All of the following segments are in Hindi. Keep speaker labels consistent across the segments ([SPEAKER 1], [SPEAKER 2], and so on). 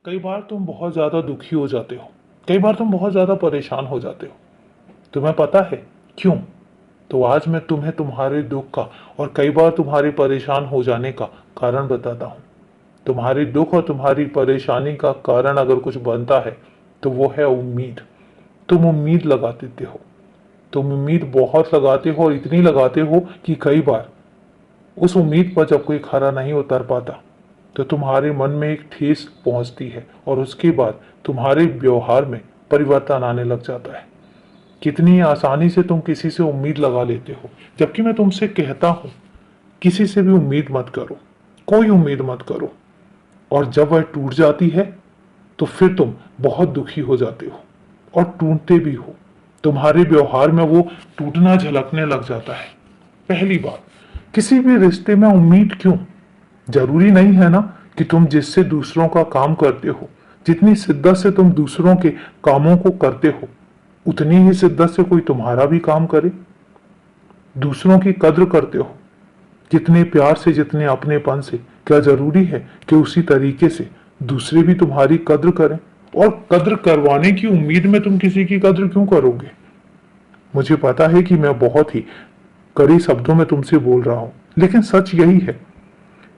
[SPEAKER 1] कई बार तुम बहुत ज़्यादा दुखी हो जाते हो, कई बार तुम बहुत ज़्यादा परेशान हो जाते हो। तुम्हें पता है क्यों? तो आज मैं तुम्हें तुम्हारे दुख का और कई बार तुम्हारे परेशान हो जाने का कारण बताता हूँ। तुम्हारे दुख और तुम्हारी परेशानी का कारण अगर कुछ बनता है तो वो है उम्मीद। तुम उम्मीद लगा देते हो, तुम उम्मीद बहुत लगाते हो और इतनी लगाते हो कि कई बार उस उम्मीद पर जब कोई खरा नहीं उतर पाता तो तुम्हारे मन में एक ठेस पहुंचती है और उसके बाद तुम्हारे व्यवहार में परिवर्तन आने लग जाता है। कितनी आसानी से तुम किसी से उम्मीद लगा लेते हो, जबकि मैं तुमसे कहता हूं किसी से भी उम्मीद मत करो, कोई उम्मीद मत करो। और जब वह टूट जाती है तो फिर तुम बहुत दुखी हो जाते हो और टूटते भी हो। तुम्हारे व्यवहार में वो टूटना झलकने लग जाता है। पहली बात, किसी भी रिश्ते में उम्मीद क्यों? जरूरी नहीं है ना कि तुम जिससे दूसरों का काम करते हो, जितनी शिद्दत से तुम दूसरों के कामों को करते हो, उतनी ही शिद्दत से कोई तुम्हारा भी काम करे। दूसरों की कद्र करते हो जितने प्यार से, जितने अपनेपन से, क्या जरूरी है कि उसी तरीके से दूसरे भी तुम्हारी कद्र करें? और कद्र करवाने की उम्मीद में तुम किसी की कद्र क्यों करोगे? मुझे पता है कि मैं बहुत ही कड़े शब्दों में तुमसे बोल रहा हूं, लेकिन सच यही है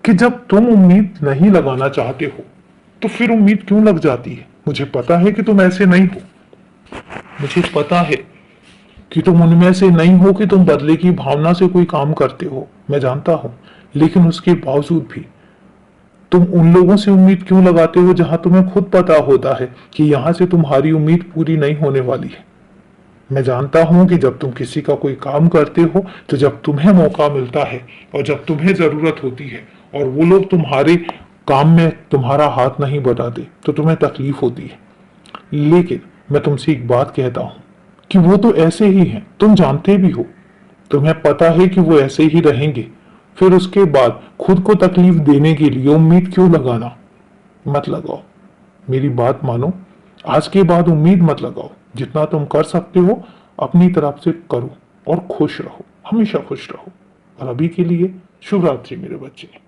[SPEAKER 1] कि जब तुम उम्मीद नहीं लगाना चाहते हो तो फिर उम्मीद क्यों लग जाती है? मुझे पता है कि तुम ऐसे नहीं हो, मुझे पता है कि तुम उनमें से नहीं हो कि तुम बदले की भावना से कोई काम करते हो, मैं जानता हूं। लेकिन उसके बावजूद भी तुम उन लोगों से उम्मीद क्यों लगाते हो जहां तुम्हें खुद पता होता है कि यहां से तुम्हारी उम्मीद पूरी नहीं होने वाली है। मैं जानता हूं कि जब तुम किसी का कोई काम करते हो तो जब तुम्हें मौका मिलता है और जब तुम्हें जरूरत होती है और वो लोग तुम्हारे काम में तुम्हारा हाथ नहीं बटाते तो तुम्हें तकलीफ होती है। लेकिन मैं तुमसे एक बात कहता हूं कि वो तो ऐसे ही हैं, तुम जानते भी हो। तुम्हें पता है कि वो ऐसे ही रहेंगे, फिर उसके बाद खुद को तकलीफ देने के लिए उम्मीद क्यों लगाना? मत लगाओ, मेरी बात मानो। आज के बाद उम्मीद मत लगाओ। जितना तुम कर सकते हो अपनी तरफ से करो और खुश रहो, हमेशा खुश रहो। और अभी के लिए शुभ रात्रि मेरे बच्चे।